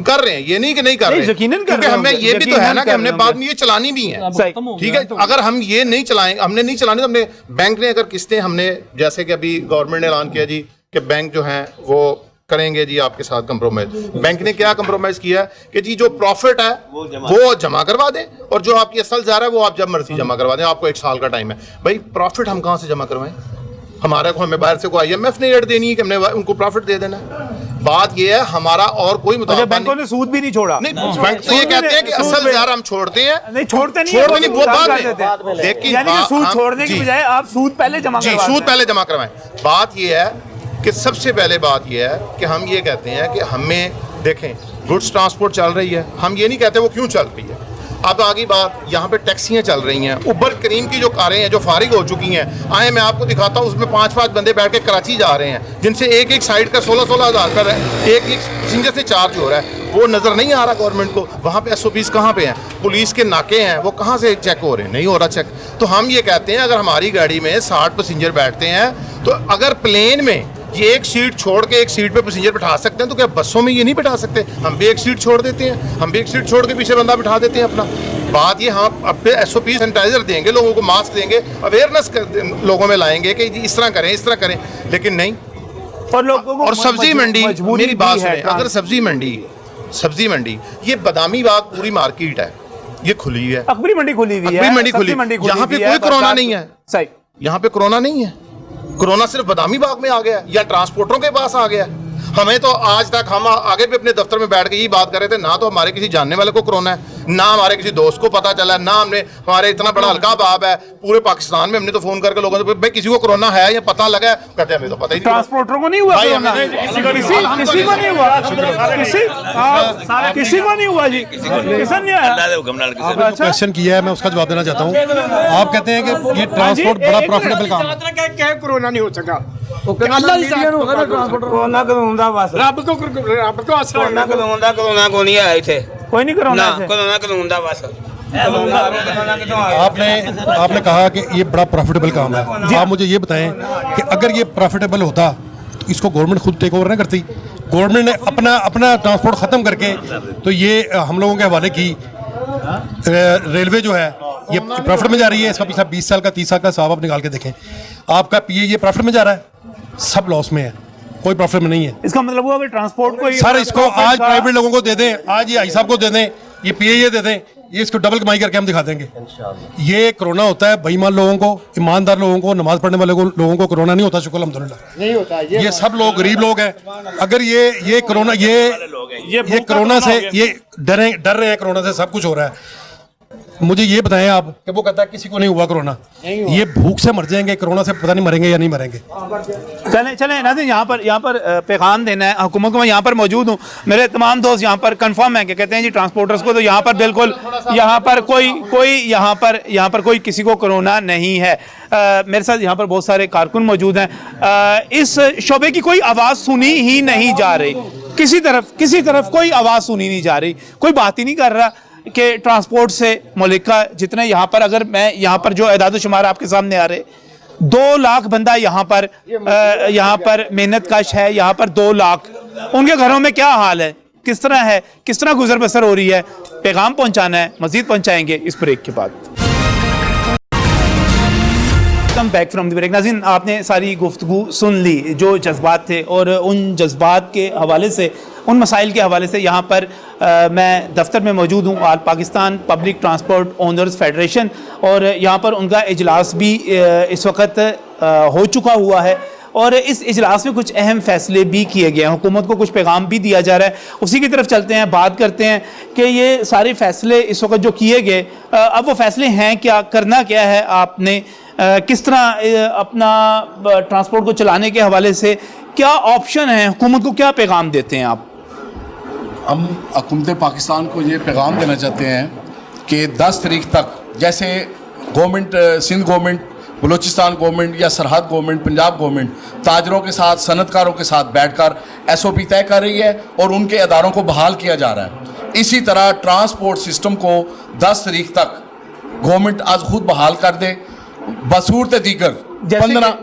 कर रहे हैं, ये नहीं कि नहीं कर रहे, क्योंकि हमें ये भी तो है ना कि हमने बाद में ये चलानी भी है, ठीक है। अगर हम ये नहीं चलाएं, हमने नहीं चलानी, तो हमने बैंक ने अगर किस्तें, हमने जैसे कि अभी गवर्नमेंट ने ऐलान किया जी कि बैंक जो है वो करेंगे जी आपके साथ कंप्रोमाइज। बैंक ने क्या कंप्रोमाइज किया कि जी जो प्रॉफिट है वो जमा करवा दें, और जो आपकी असल जा रहा है वो आप जब मर्जी जमा करवा दें, आपको 1 साल का टाइम है। भाई प्रॉफिट हम कहाँ से जमा करवाएं? हमें बाहर से कोई IMF ने एड देनी है कि हमने उनको प्रॉफिट दे देना। बात ये है, हमारा और कोई मुताबिक बैंकों ने सूद भी नहीं छोड़ा। नहीं, बैंक तो ये कहते हैं कि असल जार हम छोड़ते हैं, नहीं छोड़ते नहीं, वो बात है। लेकिन सूद छोड़ने की बजाय आप सूद पहले जमा करवाएं। सूद पहले जमा करवाएं। बात ये है कि सबसे पहले बात ये है कि हम ये कहते हैं कि हमें देखें, गुड्स ट्रांसपोर्ट चल रही है, हम ये नहीं कहते वो क्यों चल रही है। अब आगे बात, यहाँ पे टैक्सियाँ चल रही हैं, उबर करीम की जो कारें हैं जो फारिग हो चुकी हैं, आए मैं आपको दिखाता हूँ, उसमें 5-5 बंदे बैठ के कराची जा रहे हैं, जिनसे एक साइड का 16-16 हज़ार का एक पैसेंजर से चार्ज हो रहा है। वो नज़र नहीं आ रहा गवर्नमेंट को। वहाँ पे SOPs कहाँ पे हैं? पुलिस के नाके हैं, वो कहाँ से चेक हो रहे हैं? नहीं हो रहा चेक। तो हम ये कहते हैं, अगर हमारी गाड़ी में 60 पैसेंजर बैठते हैं, तो अगर प्लेन में ये एक सीट छोड़ के एक सीट पे पैसेंजर बिठा सकते हैं, तो क्या बसों में ये नहीं बिठा सकते? हम भी एक सीट छोड़ देते हैं, हम भी एक सीट छोड़ के पीछे बंदा बिठा देते हैं अपना। बात ये, हम अपने SOP सैनिटाइजर देंगे, लोगों को मास्क देंगे, अवेयरनेस लोगों में लाएंगे कि इस तरह करें, इस तरह करें, लेकिन नहीं। और लोगों को, और सब्जी मंडी, मेरी बात सुने, अगर सब्जी मंडी ये बदामी बाग पूरी मार्केट है, ये खुली है, अकबरी मंडी खुली हुई है, यहाँ पे कोई कोरोना नहीं है। सही, यहाँ पे कोरोना नहीं है। कोरोना सिर्फ बदामी बाग में आ गया या ट्रांसपोर्टरों के पास आ गया। हमें तो आज तक, हम आगे भी अपने दफ्तर में बैठ के यही बात कर रहे थे, ना तो हमारे किसी जानने वाले को कोरोना है, ना हमारे किसी दोस्त को पता चला, ना हमने, हमारे इतना बड़ा हल्का बाब है पूरे पाकिस्तान में, हमने तो फोन करके लोगों से भाई किसी को कोरोना है या पता लगा है, कहते हैं हमें तो पता ही नहीं। ट्रांसपोर्टरों को नहीं हुआ कोरोना? किसी को नहीं हुआ, किसी को नहीं हुआ जी, किसी नहीं आया। क्वेश्चन किया है, मैं उसका जवाब देना चाहता हूँ। आप कहते हैं कि ये ट्रांसपोर्ट बड़ा प्रॉफिटेबल काम है, क्या कोरोना नहीं हो सका? कोरोना कदूंदा बस रब को आसरा कोरोना को नहीं आया इथे कोई नहीं कोरोना ना, कोरोना कदूंदा बस। आपने कहा कि ये बड़ा प्रॉफिटेबल काम है। आप मुझे ये बताएं कि अगर ये प्रॉफिटेबल होता तो इसको गवर्नमेंट खुद टेक ओवर ना करती? गवर्नमेंट ने अपना ट्रांसपोर्ट ख़त्म करके तो ये हम लोगों के हवाले की रेलवे जो है ये प्रॉफिट में जा रही है। इसका पिछला 20 साल का 30 साल का हिसाब आप निकाल के देखें, आपका पीए ये प्रॉफिट में जा रहा है, सब लॉस में है, कोई प्रॉफिट में नहीं है। इसका मतलब हुआ कि ट्रांसपोर्ट को सर इसको आज प्राइवेट लोगों को दे दें, आज ये आई साहब को दे दें, ये पीए दे दें, ये इसको डबल कमाई करके हम दिखा देंगे। ये कोरोना होता है बेईमान लोगों को, ईमानदार लोगों को, नमाज पढ़ने वाले लोगों को कोरोना नहीं होता, शुक्र अल्हम्दुलिल्लाह नहीं होता। ये सब लोग गरीब लोग हैं। अगर ये कोरोना ये कोरोना से ये डर रहे हैं, कोरोना से सब कुछ हो रहा है। मुझे ये बताएं आप कि वो कहता है किसी को नहीं हुआ कोरोना, ये भूख से मर जाएंगे, कोरोना से पता नहीं मरेंगे या नहीं मरेंगे। चलें नाज़रीन, यहाँ पर पैगाम देना है हुकूमत को। मैं यहाँ पर मौजूद हूँ, मेरे तमाम दोस्त यहाँ पर कंफर्म है कि कहते हैं जी ट्रांसपोर्टर्स को तो यहाँ पर बिल्कुल यहाँ पर कोई किसी को कोरोना नहीं है। मेरे साथ यहाँ पर बहुत सारे कारकुन मौजूद हैं। इस शोबे की कोई आवाज़ सुनी ही नहीं जा रही, किसी तरफ कोई आवाज़ सुनी नहीं जा रही, कोई बात ही नहीं कर रहा कि ट्रांसपोर्ट से मुल्क का जितने यहाँ पर, अगर मैं यहाँ पर जो एदाद शुमार आपके सामने आ रहे, 2 लाख बंदा यहाँ पर मेहनत कश है, यहाँ पर 2 लाख, उनके घरों में क्या हाल है, किस तरह गुजर बसर हो रही है। पैगाम पहुँचाना है, मज़ीद पहुँचाएंगे इस ब्रेक के बाद। Come back from the break. नाज़रीन, आपने सारी गुफ्तगू सुन ली, जो जज्बात थे, और उन जज्बात के हवाले से, उन मसाइल के हवाले से यहाँ पर मैं दफ्तर में मौजूद हूँ, all Pakistan public transport owners federation, और यहाँ पर उनका इजलास भी इस वक्त हो चुका हुआ है, और इस इजलास में कुछ अहम फैसले भी किए गए हैं, हुकूमत को कुछ पैगाम भी दिया जा रहा है। उसी की तरफ चलते हैं, बात करते हैं कि ये सारे फैसले इस वक्त जो किए गए, अब वो फैसले हैं क्या, करना क्या है आपने, किस तरह अपना ट्रांसपोर्ट को चलाने के हवाले से क्या ऑप्शन है, हुकूमत को क्या पैगाम देते हैं आप? हम हुकूमत पाकिस्तान को ये पैगाम देना चाहते हैं कि 10 तारीख तक, जैसे government, Sindh government, Balochistan government या सरहद गवर्नमेंट, पंजाब गवर्नमेंट ताजरों के साथ, सनतकारों के साथ बैठकर SOP तय कर रही है और उनके अदारों को बहाल किया जा रहा है, इसी तरह ट्रांसपोर्ट सिस्टम को 10 तारीख तक गवर्नमेंट आज खुद बहाल कर दे बसूरत दीगर।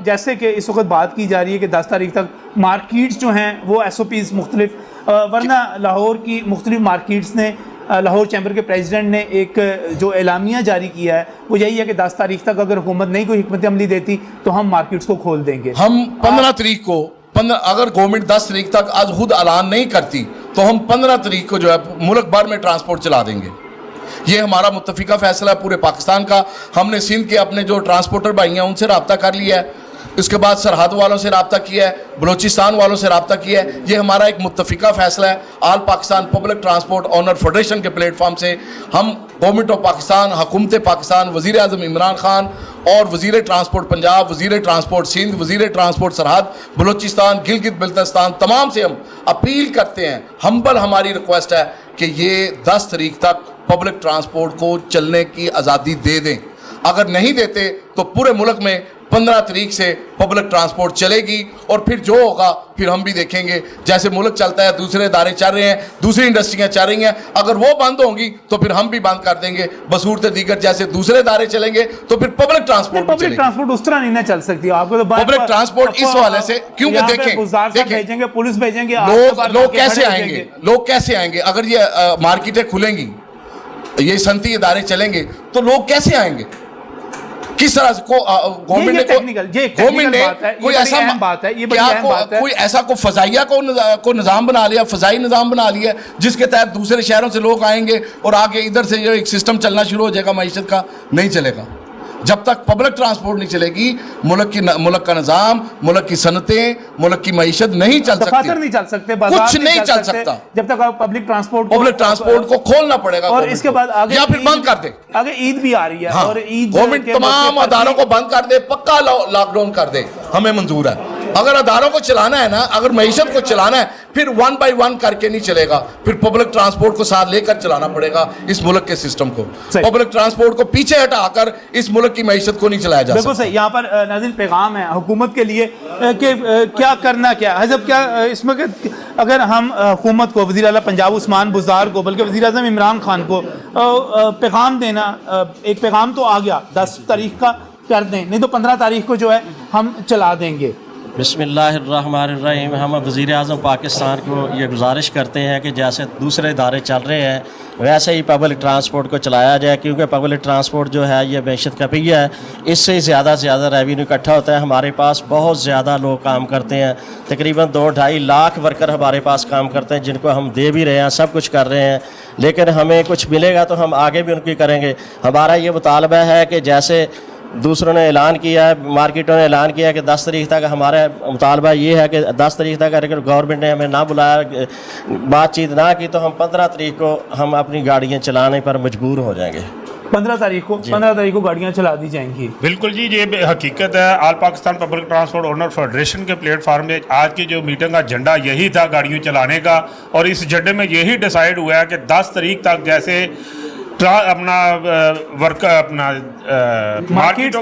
जैसे कि इस वक्त बात की जा रही है कि 10 तारीख तक मार्केट्स जो हैं वो SOPs मुख्तलिफ, वरना लाहौर की मुख्तलिफ मार्केट्स ने, लाहौर चैम्बर के प्रेसिडेंट ने एक जो एलामिया जारी किया है वो यही है कि 10 तारीख तक अगर हुकूमत नहीं कोई हिकमत अमली देती तो हम मार्केट्स को खोल देंगे। हम 15 तारीख को, अगर गवर्नमेंट 10 तारीख तक आज खुद ऐलान नहीं करती तो हम 15 तारीख को जो है मुल्क भर में ट्रांसपोर्ट चला देंगे। ये हमारा मुत्तफिका फैसला है पूरे पाकिस्तान का। हमने सिंध के अपने जो ट्रांसपोर्टर भाई हैं उनसे रब्ता कर लिया है, इसके बाद सरहद वालों से रब्ता किया है, बलूचिस्तान वालों से रब्ता किया है। ये हमारा एक मुत्तफिका फैसला है। All Pakistan public transport owner federation के प्लेटफॉर्म से हम गवर्नमेंट ऑफ पाकिस्तान, हुकूमत पाकिस्तान, वज़ीर आज़म इमरान खान और वज़ीर ट्रांसपोर्ट पंजाब, वज़ीर ट्रांसपोर्ट सिंध, वज़ीर ट्रांसपोर्ट सरहद, बलूचिस्तान, गिलगित बल्तिस्तान, तमाम से हम अपील करते हैं, हम्बल हमारी रिक्वेस्ट है कि ये 10 तारीख तक पब्लिक ट्रांसपोर्ट को चलने की आज़ादी दे दें। अगर नहीं देते तो पूरे मुल्क में 15 तारीख से पब्लिक ट्रांसपोर्ट चलेगी और फिर जो होगा फिर हम भी देखेंगे। जैसे मुल्क चलता है, दूसरे इदारे चल रहे हैं, दूसरी इंडस्ट्रियाँ चल रही हैं, अगर वो बंद होंगी तो फिर हम भी बंद कर देंगे। बसूरत दीगर जैसे दूसरे इदारे चलेंगे तो फिर पब्लिक ट्रांसपोर्ट उस तरह नहीं ना चल सकती। आपको तो पब्लिक ट्रांसपोर्ट इस हवाले से, क्योंकि देखेंगे पुलिस भेजेंगे, लोग कैसे आएंगे अगर ये मार्केटें खुलेंगी, ये सनती इदारे चलेंगे तो लोग कैसे आएंगे? किस तरह से गवर्नमेंट ने कोई ऐसा बात है, कोई ऐसा को फजाइया को निज़ाम बना लिया, फजाई निज़ाम बना लिया जिसके तहत दूसरे शहरों से लोग आएंगे और आगे इधर से जो एक सिस्टम चलना शुरू हो जाएगा मईशत का? नहीं चलेगा। जब तक पब्लिक ट्रांसपोर्ट नहीं चलेगी मुल्क का निज़ाम, मुल्क की सनतें, मुल्क की मईशत नहीं चल सकती, दफातर नहीं चल सकते, बाजार कुछ नहीं चल सकता जब तक आप पब्लिक ट्रांसपोर्ट को खोलना पड़ेगा। और इसके बाद आगे या फिर बंद कर दे। आगे ईद भी आ रही है। हाँ, और ईद गवर्नमेंट तमाम अदारों को बंद कर दे, पक्का लॉकडाउन कर दे, हमें मंजूर है। अगर अदारों को चलाना है ना, अगर मईशत को चलाना है, फिर 1 by 1 करके नहीं चलेगा, फिर पब्लिक ट्रांसपोर्ट को साथ लेकर चलाना पड़ेगा इस मुल्क के सिस्टम को। पब्लिक ट्रांसपोर्ट को पीछे हटाकर इस मुल्क की मईशत को नहीं चलाया जा सकता। बिल्कुल सही। यहाँ पर नाज़रीन पैगाम है हुकूमत के लिए कि क्या करना क्या है। जब क्या इसमें अगर हम हुकूमत को, वज़ीर आला पंजाब उस्मान बुज़दार को, बल्कि वज़ीर आज़म इमरान खान को पैगाम देना, एक पैगाम तो आ गया 10 तारीख का कर दें, नहीं तो 15 तारीख को जो है हम चला देंगे। बिस्मिल्लाहिर्रहमानिर्रहीम। हम वज़ीर आज़म पाकिस्तान को ये गुजारिश करते हैं कि जैसे दूसरे इदारे चल रहे हैं वैसे ही पब्लिक ट्रांसपोर्ट को चलाया जाए, क्योंकि पब्लिक ट्रांसपोर्ट जो है ये मैशत का पहिया है, इससे ज़्यादा से ज़्यादा रेवेन्यू इकट्ठा होता है। हमारे पास बहुत ज़्यादा लोग काम करते हैं, तकरीबन 2-2.5 लाख वर्कर हमारे पास काम करते हैं, जिनको हम दे भी रहे हैं, सब कुछ कर रहे हैं, लेकिन हमें कुछ मिलेगा तो हम आगे भी उनकी करेंगे। हमारा ये मुतालबा है कि जैसे दूसरों ने ऐलान किया है, मार्केटों ने ऐलान किया है कि 10 तारीख तक, हमारा मुतालबा ये है कि 10 तारीख तक अगर गवर्नमेंट ने हमें ना बुलाया, बातचीत ना की, तो हम 15 तारीख को हम अपनी गाड़ियाँ चलाने पर मजबूर हो जाएंगे। 15 तारीख को गाड़ियाँ चला दी जाएंगी। बिल्कुल जी, ये हकीकत है। All Pakistan public transport owner federation के प्लेटफार्म में आज की जो मीटिंग का एजेंडा यही था, गाड़ियों चलाने का, और इस एजेंडे में यही डिसाइड हुआ है कि 10 तारीख तक जैसे अपना वर्क अपना मार्केट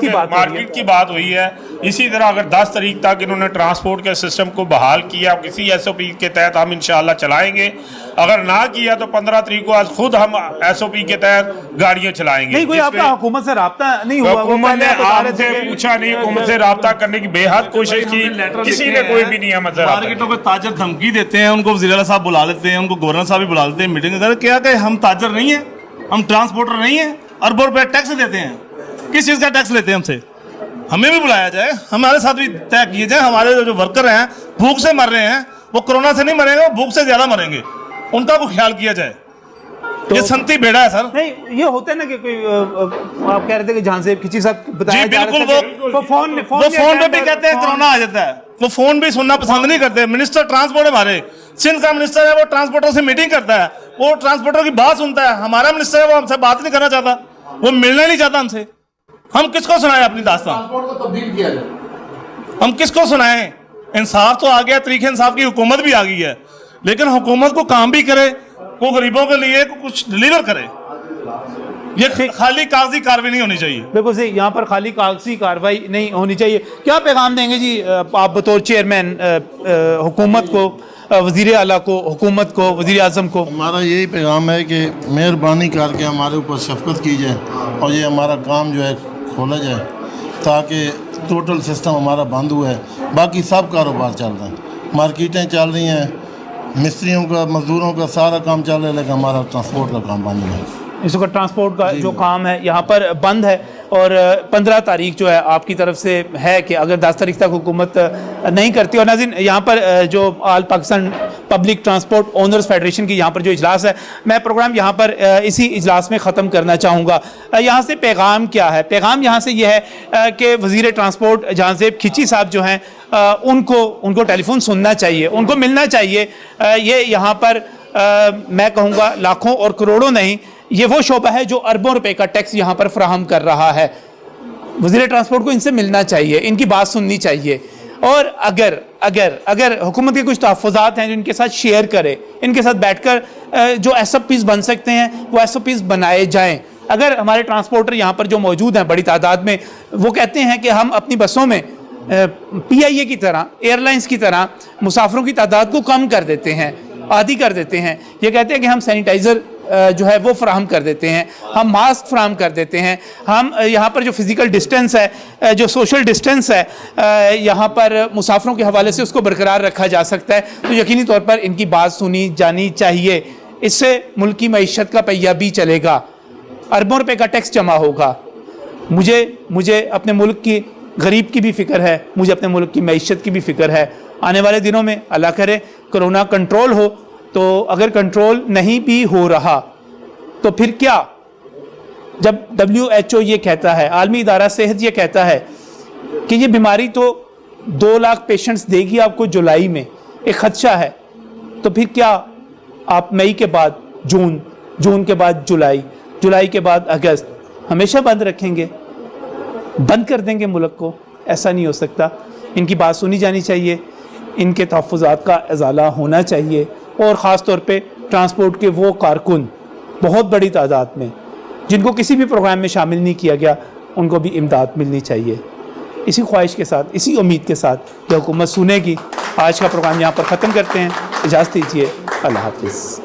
की बात हुई है, इसी तरह अगर 10 तारीख तक इन्होंने ट्रांसपोर्ट के सिस्टम को बहाल किया, किसी SOP के तहत हम इंशाल्लाह चलाएंगे। अगर ना किया तो 15 तारीख को आज खुद हम SOP के तहत गाड़ियां चलाएंगे। नहीं, कोई आपका हुकूमत से राब्ता नहीं हुआ? हुकूमत ने आपसे पूछा नहीं, हुकूमत से राब्ता करने की बेहद कोशिश की, किसी ने कोई भी नहीं हमें मार्केटों को ताजर धमकी देते हैं, उनको वज़ीर आला साहब बुला लेते हैं, उनको गवर्नर साहब भी बुला लेते हैं मीटिंग कर, क्या कहे हम ताजर नहीं है, हम ट्रांसपोर्टर नहीं है, अरबों रुपए टैक्स देते हैं, किस चीज़ का टैक्स लेते हैं हमसे? हमें भी बुलाया जाए, हमारे साथ भी तय किए जाए। हमारे जो वर्कर हैं भूख से मर रहे हैं, वो कोरोना से नहीं मरेंगे, वो भूख से ज़्यादा मरेंगे, उनका को ख्याल किया जाए। तो ये संती बेड़ा है सर। नहीं, ये होता है ना कि कोई आप कह रहे थे कि जहां से किसी साहब बताया जा रहा था, वो फोन पे भी कहते हैं कोरोना आ जाता है, वो फोन भी सुनना पसंद नहीं करते। मिनिस्टर ट्रांसपोर्ट हमारे सिंध का मिनिस्टर है, वो ट्रांसपोर्टर से मीटिंग करता है, वो ट्रांसपोर्टर की बात सुनता है। हमारा मिनिस्टर है, वो हमसे बात नहीं करना चाहता, वो मिलना नहीं चाहता हमसे। हम किसको सुनाए अपनी दास्तान? हम किसको सुनाए? इंसाफ तो आ गया, तरीके इंसाफ की हुकूमत भी आ गई है, लेकिन हुकूमत को काम भी करे, वो गरीबों के लिए कुछ डिलीवर करे। ये खाली कागजी कार्रवाई नहीं होनी चाहिए। बिल्कुल सही, यहाँ पर खाली कागजी कार्रवाई नहीं होनी चाहिए। क्या पैगाम देंगे जी आप बतौर चेयरमैन हुकूमत को, वज़ीर आला को, हुकूमत को, वज़ीर आज़म को? हमारा यही पैगाम है कि मेहरबानी करके हमारे ऊपर शफकत की जाए और ये हमारा काम जो है खोला जाए, ताकि टोटल सिस्टम हमारा बंद हुआ है, बाकी सब कारोबार चल रहे हैं, मार्केटें चल रही हैं, मिस्त्रियों का, मजदूरों का सारा काम चल रहा है, लेकिन हमारा ट्रांसपोर्ट का काम बंद है। इस वक्त ट्रांसपोर्ट का जो काम है यहाँ पर बंद है, और 15 तारीख जो है आपकी तरफ से है कि अगर 10 तारीख तक हुकूमत नहीं करती। और नाज़रीन, यहाँ पर जो all Pakistan public transport owners federation की यहाँ पर जो इजलास है, मैं प्रोग्राम यहाँ पर इसी इजलास में ख़त्म करना चाहूँगा। यहाँ से पैगाम क्या है? पैगाम यहाँ से यह है कि वज़ीर ट्रांसपोर्ट जहांज़ेब खिची साहब जो हैं उनको टेलीफोन सुनना चाहिए, उनको मिलना चाहिए। ये यहाँ पर मैं कहूँगा लाखों और करोड़ों नहीं, ये वो शोबा है जो अरबों रुपए का टैक्स यहाँ पर फ्राहम कर रहा है। वज़ीर ट्रांसपोर्ट को इनसे मिलना चाहिए, इनकी बात सुननी चाहिए, और अगर अगर अगर हुकूमत के कुछ तहफ़्फ़ुज़ात हैं जो इनके साथ शेयर करे, इनके साथ बैठकर जो SOPs बन सकते हैं वो SOPs बनाए जाएं। अगर हमारे ट्रांसपोर्टर यहाँ पर जो मौजूद हैं बड़ी तादाद में, वो कहते हैं कि हम अपनी बसों में PIA की तरह, एयरलाइंस की तरह मुसाफिरों की तादाद को कम कर देते हैं, आदी कर देते हैं। ये कहते हैं कि हम सैनिटाइज़र जो है वो फ्राहम कर देते हैं, हम मास्क फ्राहम कर देते हैं, हम यहाँ पर जो फिज़िकल डिस्टेंस है, जो सोशल डिस्टेंस है, यहाँ पर मुसाफिरों के हवाले से उसको बरकरार रखा जा सकता है। तो यकीनी तौर पर इनकी बात सुनी जानी चाहिए। इससे मुल्क की मईशत का पहिया भी चलेगा, अरबों रुपए का टैक्स जमा होगा। मुझे अपने मुल्क की गरीब की भी फ़िक्र है, मुझे अपने मुल्क की मईशत की भी फ़िक्र है। आने वाले दिनों में अल्लाह करे कोरोना कंट्रोल हो, तो अगर कंट्रोल नहीं भी हो रहा तो फिर क्या? जब WHO ये कहता है, आलमी इदारा सेहत ये कहता है कि ये बीमारी तो 2 लाख पेशेंट्स देगी आपको जुलाई में, एक खदशा है, तो फिर क्या आप मई के बाद जून, जून के बाद जुलाई, जुलाई के बाद अगस्त हमेशा बंद रखेंगे, बंद कर देंगे मुल्क को? ऐसा नहीं हो सकता। इनकी बात सुनी जानी चाहिए, इनके तहफ़्फ़ुज़ात का इज़ाला होना चाहिए, और ख़ास तौर पे ट्रांसपोर्ट के वो कारकुन बहुत बड़ी तादाद में जिनको किसी भी प्रोग्राम में शामिल नहीं किया गया, उनको भी इमदाद मिलनी चाहिए। इसी ख्वाहिश के साथ, इसी उम्मीद के साथ कि हुकूमत सुनेगी, आज का प्रोग्राम यहाँ पर ख़त्म करते हैं। इजाज़त दीजिए, अल्लाह हाफ़िज़।